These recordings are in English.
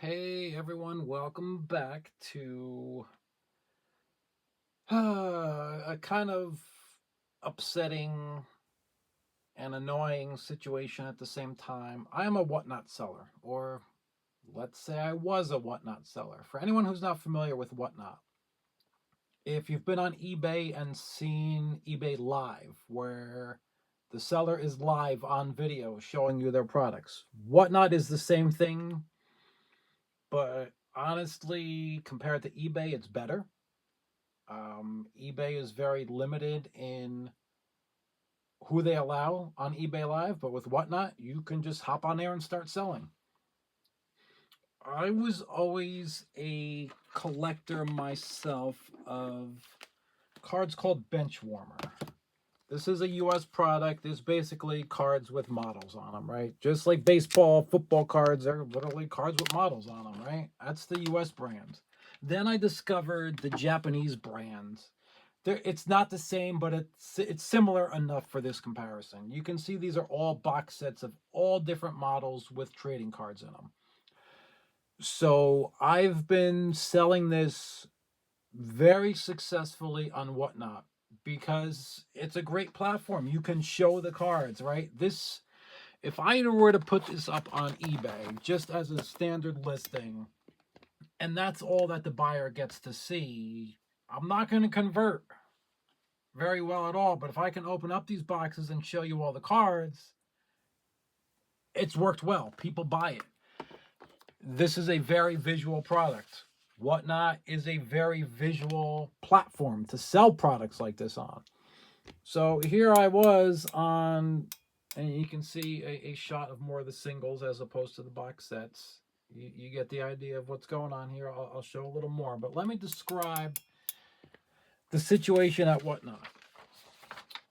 Hey everyone, welcome back to a kind of upsetting and annoying situation at the same time. I am a WhatNot seller, or let's say I was a WhatNot seller. For anyone who's not familiar with WhatNot, if you've been on eBay and seen eBay Live, where the seller is live on video showing you their products, WhatNot is the same thing, but honestly, compared to eBay, it's better. eBay is very limited in who they allow on eBay Live, but with WhatNot, you can just hop on there and start selling. I was always a collector myself of cards called Benchwarmer. This is a US product. It's basically cards with models on them, right? Just like baseball, football cards, they're literally cards with models on them, right? That's the US brand. Then I discovered the Japanese brand. It's not the same, but it's similar enough for this comparison. You can see these are all box sets of all different models with trading cards in them. So I've been selling this very successfully on WhatNot because it's a great platform. You can show the cards, right? If I were to put this up on eBay just as a standard listing, and that's all that the buyer gets to see, I'm not going to convert very well at all. But if I can open up these boxes and show you all the cards, it's worked well. People buy it. This is a very visual product. WhatNot is a very visual platform to sell products like this on. So here I was on, and you can see a shot of more of the singles as opposed to the box sets. You get the idea of what's going on here. I'll show a little more, but let me describe the situation at WhatNot.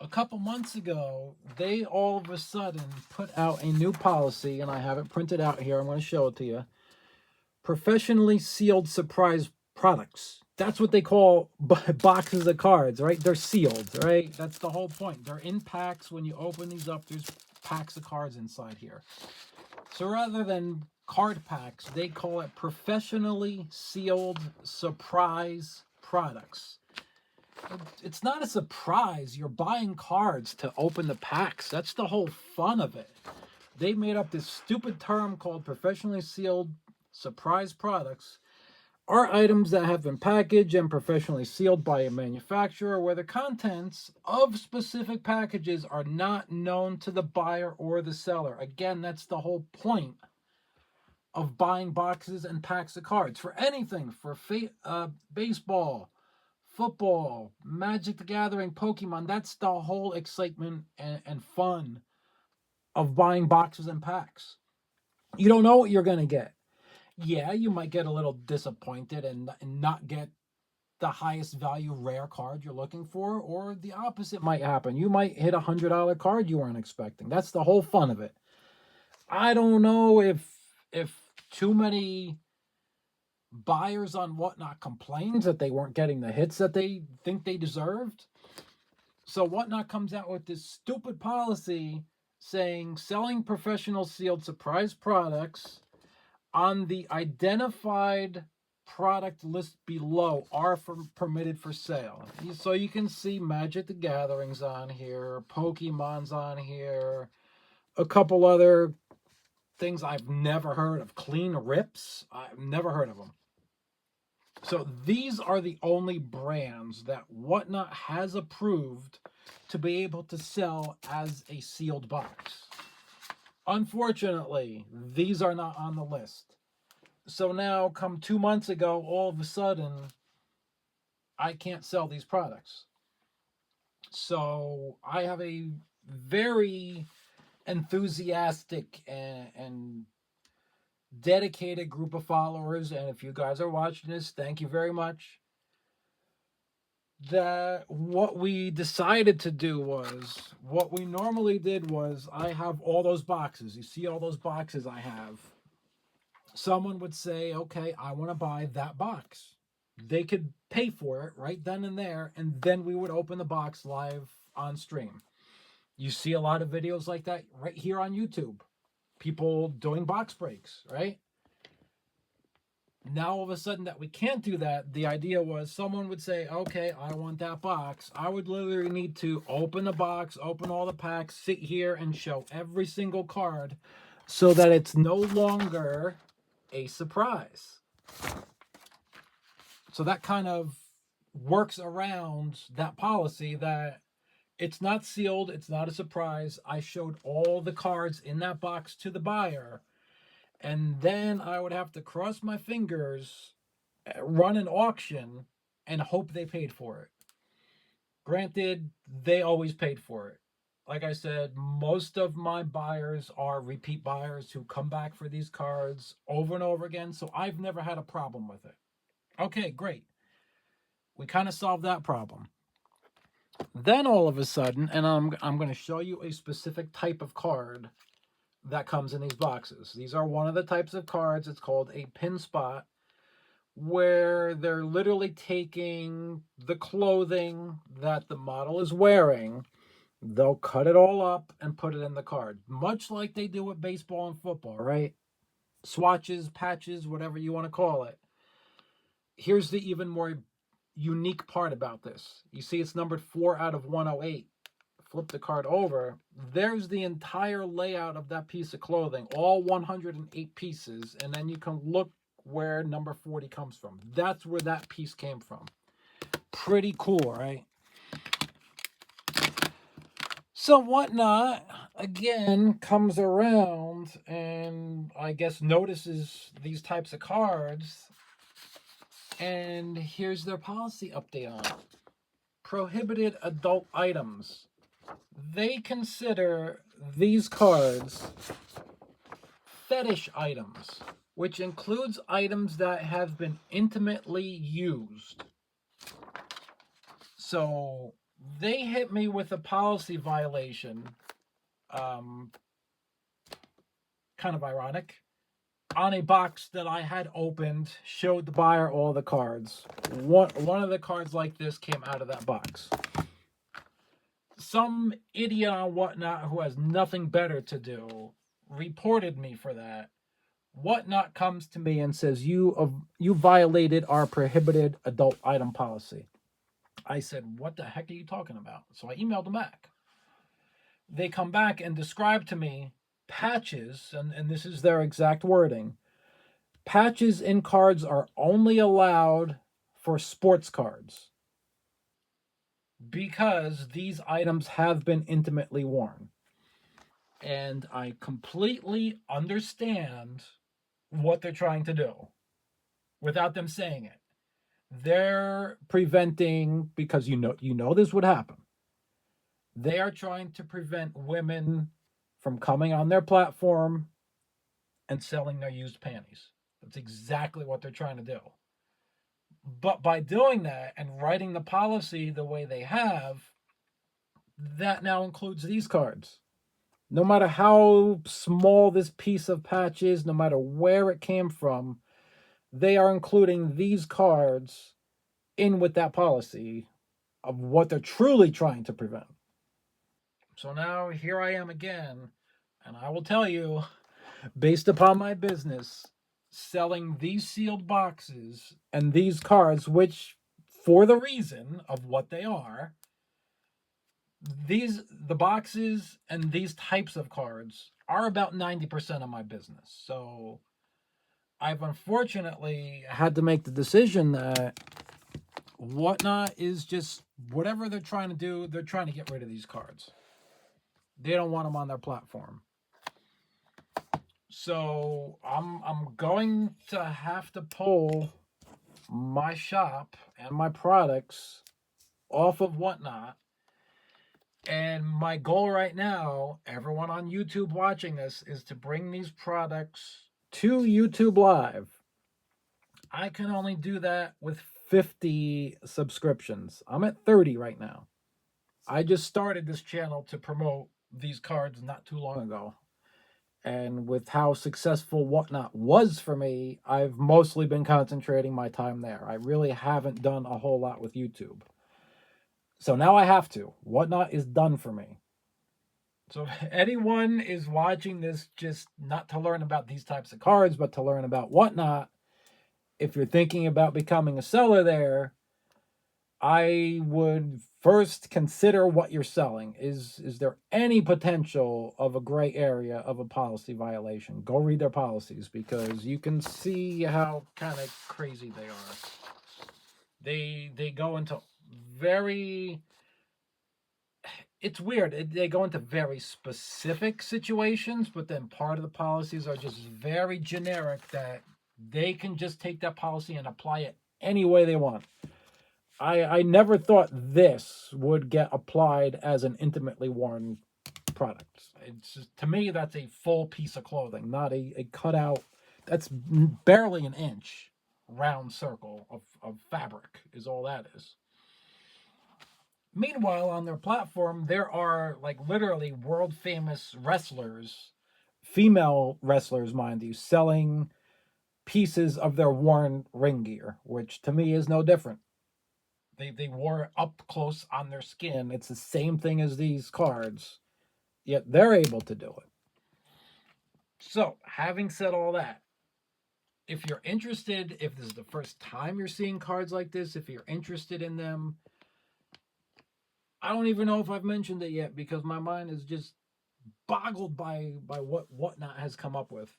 A couple months ago, they all of a sudden put out a new policy, and I have it printed out here. I'm going to show it to you. Professionally sealed surprise products. That's what they call boxes of cards, right? They're sealed, right? That's the whole point. They're in packs. When you open these up, there's packs of cards inside here. So rather than card packs, they call it professionally sealed surprise products. It's not a surprise. You're buying cards to open the packs. That's the whole fun of it. They made up this stupid term called professionally sealed surprise products. Are items that have been packaged and professionally sealed by a manufacturer where the contents of specific packages are not known to the buyer or the seller. Again, that's the whole point of buying boxes and packs of cards for anything, for baseball, football, Magic the Gathering, Pokemon. That's the whole excitement and fun of buying boxes and packs. You don't know what you're going to get. Yeah, you might get a little disappointed and not get the highest value rare card you're looking for, or the opposite might happen. You might hit $100 card you weren't expecting. That's the whole fun of it. I don't know if too many buyers on WhatNot complained that they weren't getting the hits that they think they deserved. So WhatNot comes out with this stupid policy saying selling professional sealed surprise products on the identified product list below are permitted for sale. So you can see Magic the Gatherings on here, Pokemon's on here, a couple other things I've never heard of. Clean Rips, I've never heard of them. So these are the only brands that WhatNot has approved to be able to sell as a sealed box. Unfortunately, these are not on the list. So now, come 2 months ago, all of a sudden, I can't sell these products. So I have a very enthusiastic and dedicated group of followers, and if you guys are watching this, thank you very much. That what we decided to do was, what we normally did was, I have all those boxes. You see all those boxes I have. Someone would say, okay, I want to buy that box. They could pay for it right then and there, and then we would open the box live on stream. You see a lot of videos like that right here on YouTube. People doing box breaks, right? Now all of a sudden that we can't do that, the idea was someone would say, okay, I want that box. I would literally need to open the box, open all the packs, sit here and show every single card so that it's no longer a surprise. So that kind of works around that policy that it's not sealed, it's not a surprise. I showed all the cards in that box to the buyer, and then I would have to cross my fingers, run an auction, and hope they paid for it. Granted, they always paid for it. Like I said, most of my buyers are repeat buyers who come back for these cards over and over again, so I've never had a problem with it. Okay, great. We kind of solved that problem. Then all of a sudden, and I'm going to show you a specific type of card that comes in these boxes. These are one of the types of cards. It's called a pin spot, where they're literally taking the clothing that the model is wearing. They'll cut it all up and put it in the card, much like they do with baseball and football, right? Swatches, patches, whatever you want to call it. Here's the even more unique part about this. You see it's numbered 4 out of 108. Flip the card over. There's the entire layout of that piece of clothing, all 108 pieces, and then you can look where number 40 comes from. That's where that piece came from. Pretty cool, right? So WhatNot, again, comes around and I guess notices these types of cards. And here's their policy update on it. Prohibited adult items. They consider these cards fetish items, which includes items that have been intimately used. So they hit me with a policy violation, kind of ironic, on a box that I had opened, showed the buyer all the cards. One of the cards like this came out of that box. Some idiot on WhatNot who has nothing better to do reported me for that. WhatNot comes to me and says, you violated our prohibited adult item policy. I said, what the heck are you talking about? So I emailed them back. They come back and describe to me patches, and this is their exact wording. Patches in cards are only allowed for sports cards because these items have been intimately worn. And I completely understand what they're trying to do without them saying it. They're preventing, because you know this would happen. They are trying to prevent women from coming on their platform and selling their used panties. That's exactly what they're trying to do. But by doing that and writing the policy the way they have, that now includes these cards. No matter how small this piece of patch is, no matter where it came from, they are including these cards in with that policy of what they're truly trying to prevent. So now here I am again, and I will tell you, based upon my business, selling these sealed boxes and these cards, which, for the reason of what they are, the boxes and these types of cards are about 90% of my business. So I've unfortunately had to make the decision that WhatNot is just whatever they're trying to do, they're trying to get rid of these cards. They don't want them on their platform. So I'm going to have to pull my shop and my products off of WhatNot. And my goal right now, everyone on YouTube watching this, is to bring these products to YouTube Live. I can only do that with 50 subscriptions. I'm at 30 right now. I just started this channel to promote these cards not too long ago. And with how successful WhatNot was for me, I've mostly been concentrating my time there. I really haven't done a whole lot with YouTube. So now I have to. WhatNot is done for me. So if anyone is watching this just not to learn about these types of cards, but to learn about WhatNot, if you're thinking about becoming a seller there, I would first consider what you're selling. Is there any potential of a gray area of a policy violation? Go read their policies, because you can see how kind of crazy they are. They go into very, it's weird. They go into very specific situations, but then part of the policies are just very generic that they can just take that policy and apply it any way they want. I never thought this would get applied as an intimately worn product. It's just, to me, that's a full piece of clothing, not a cutout. That's barely an inch round circle of fabric is all that is. Meanwhile, on their platform, there are like literally world famous wrestlers, female wrestlers, mind you, selling pieces of their worn ring gear, which to me is no different. They wore it up close on their skin. It's the same thing as these cards, yet they're able to do it. So, having said all that, if you're interested, if this is the first time you're seeing cards like this, if you're interested in them, I don't even know if I've mentioned it yet, because my mind is just boggled by what WhatNot has come up with.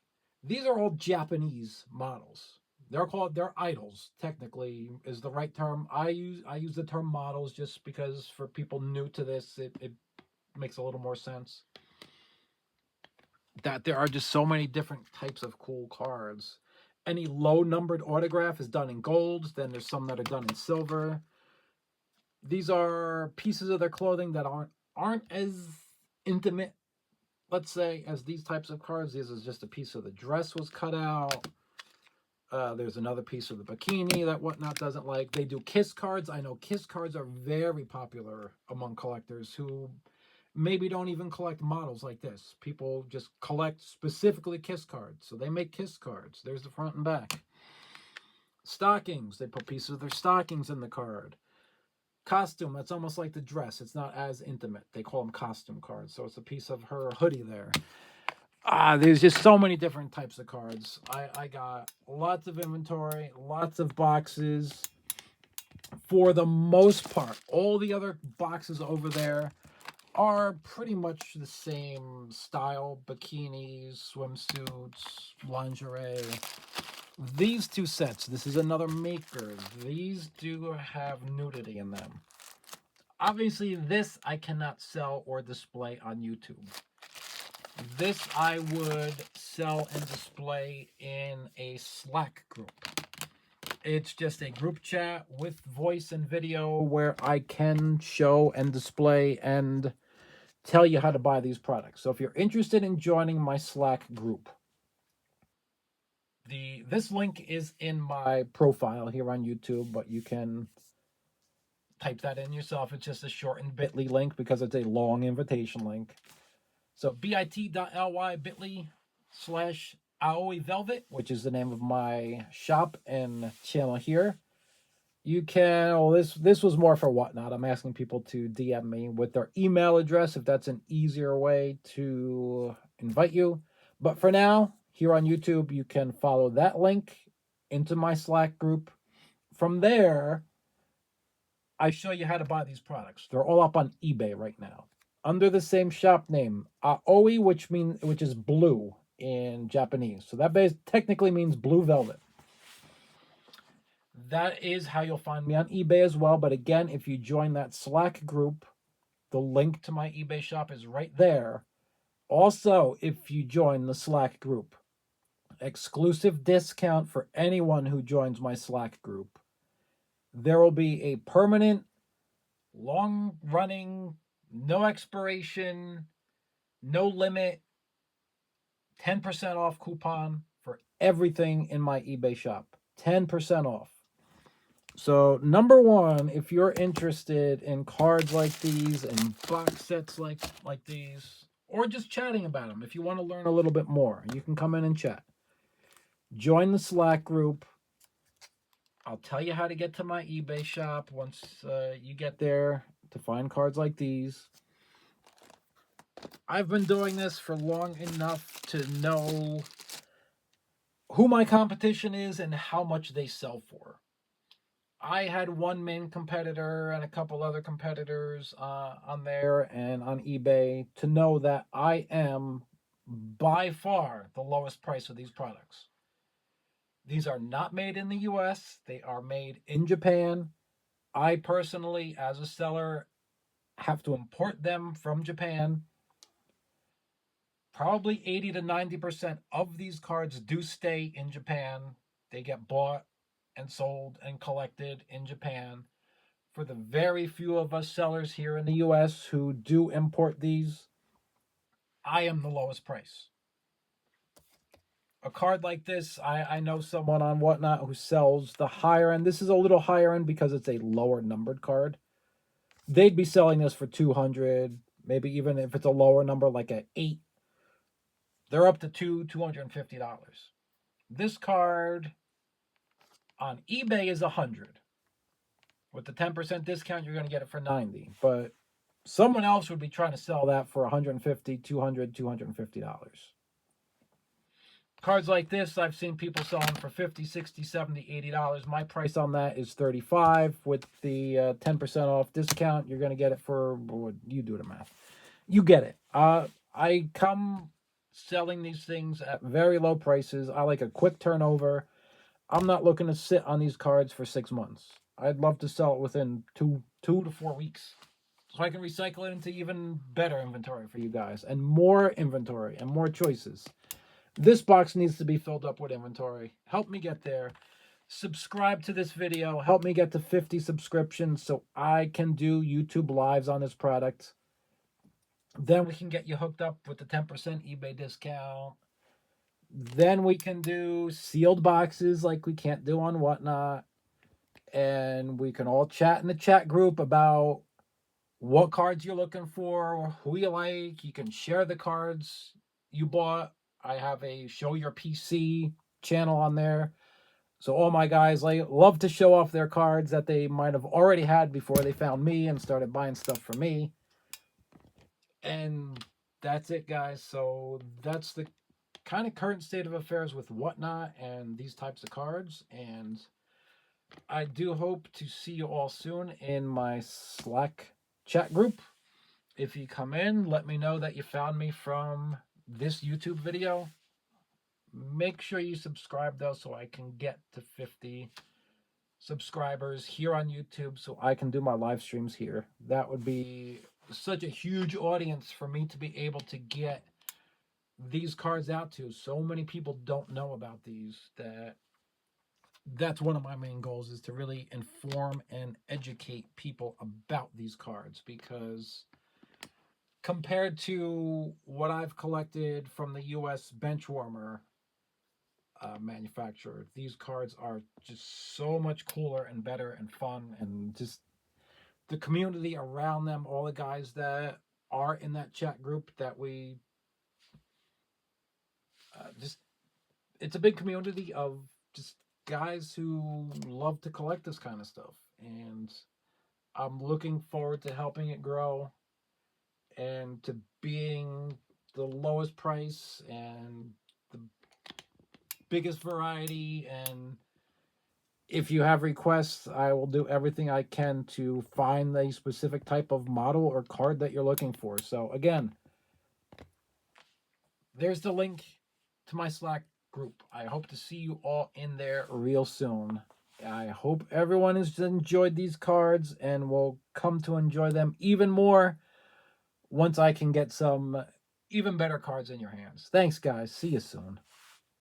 These are all Japanese models. They're idols, technically is the right term. I use the term models just because for people new to this it makes a little more sense. That there are just so many different types of cool cards. Any low numbered autograph is done in gold, then there's some that are done in silver. These are pieces of their clothing that aren't as intimate, let's say, as these types of cards. This is just a piece of the dress was cut out. There's another piece of the bikini that WhatNot doesn't like. They do kiss cards. I know kiss cards are very popular among collectors who maybe don't even collect models like this. People just collect specifically kiss cards. So they make kiss cards. There's the front and back. Stockings. They put pieces of their stockings in the card. Costume. That's almost like the dress. It's not as intimate. They call them costume cards. So it's a piece of her hoodie there. There's just so many different types of cards. I got lots of inventory, lots of boxes. For the most part, all the other boxes over there are pretty much the same style. Bikinis, swimsuits, lingerie. These two sets, this is another maker. These do have nudity in them. Obviously, this I cannot sell or display on YouTube. This I would sell and display in a Slack group. It's just a group chat with voice and video where I can show and display and tell you how to buy these products. So if you're interested in joining my Slack group, this link is in my profile here on YouTube, but you can type that in yourself. It's just a shortened bit.ly link because it's a long invitation link. So bit.ly bit.ly/Aoi Velvet, which is the name of my shop and channel here. You can, well, this was more for WhatNot. I'm asking people to DM me with their email address if that's an easier way to invite you. But for now, here on YouTube, you can follow that link into my Slack group. From there, I show you how to buy these products. They're all up on eBay right now under the same shop name, Aoi, which is blue in Japanese. So that technically means blue velvet. That is how you'll find me on eBay as well. But again, if you join that Slack group, the link to my eBay shop is right there. Also, if you join the Slack group, exclusive discount for anyone who joins my Slack group. There will be a permanent, long-running, no expiration, no limit, 10% off coupon for everything in my eBay shop. 10% off. So, number one, if you're interested in cards like these and box sets like these, or just chatting about them, if you want to learn a little bit more, you can come in and chat. Join the Slack group. I'll tell you how to get to my eBay shop once you get there to find cards like these. I've been doing this for long enough to know who my competition is and how much they sell for. I had one main competitor and a couple other competitors on there and on eBay to know that I am by far the lowest price of these products. These are not made in the US, they are made in Japan. I personally, as a seller, have to import them from Japan. Probably 80 to 90% of these cards do stay in Japan. They get bought and sold and collected in Japan. For the very few of us sellers here in the US who do import these, I am the lowest price. A card like this, I know someone on WhatNot who sells the higher end. This is a little higher end because it's a lower numbered card. They'd be selling this for 200, maybe even if it's a lower number like a 8, they're up to $250. This card on eBay is 100. With the 10% discount, you're going to get it for 90. But someone else would be trying to sell that for 150, 200, $250. Cards like this, I've seen people selling for 50, 60, 70, $80. My price on that is 35. With the 10% off discount, you're going to get it for, well, you do the math. You get it. I come selling these things at very low prices. I like a quick turnover. I'm not looking to sit on these cards for 6 months. I'd love to sell it within two to 4 weeks, so I can recycle it into even better inventory for you guys and more inventory and more choices. This box needs to be filled up with inventory. Help me get there. Subscribe to this video. Help me get to 50 subscriptions so I can do YouTube lives on this product. Then we can get you hooked up with the 10% eBay discount. Then we can do sealed boxes like we can't do on WhatNot. And we can all chat in the chat group about what cards you're looking for, who you like. You can share the cards you bought. I have a Show Your PC channel on there. So all my guys love to show off their cards that they might have already had before they found me and started buying stuff from me. And that's it, guys. So that's the kind of current state of affairs with WhatNot and these types of cards. And I do hope to see you all soon in my Slack chat group. If you come in, let me know that you found me from this YouTube video. Make sure you subscribe though so I can get to 50 subscribers here on YouTube so I can do my live streams here. That would be such a huge audience for me to be able to get these cards out to. So many people don't know about these that's one of my main goals, is to really inform and educate people about these cards, because compared to what I've collected from the US Benchwarmer manufacturer, these cards are just so much cooler and better and fun, and just the community around them, all the guys that are in that chat group that we just, it's a big community of just guys who love to collect this kind of stuff, and I'm looking forward to helping it grow and to being the lowest price and the biggest variety. And if you have requests, I will do everything I can to find the specific type of model or card that you're looking for. So again, there's the link to my Slack group. I hope to see you all in there real soon. I hope everyone has enjoyed these cards and will come to enjoy them even more once I can get some even better cards in your hands. Thanks, guys. See you soon.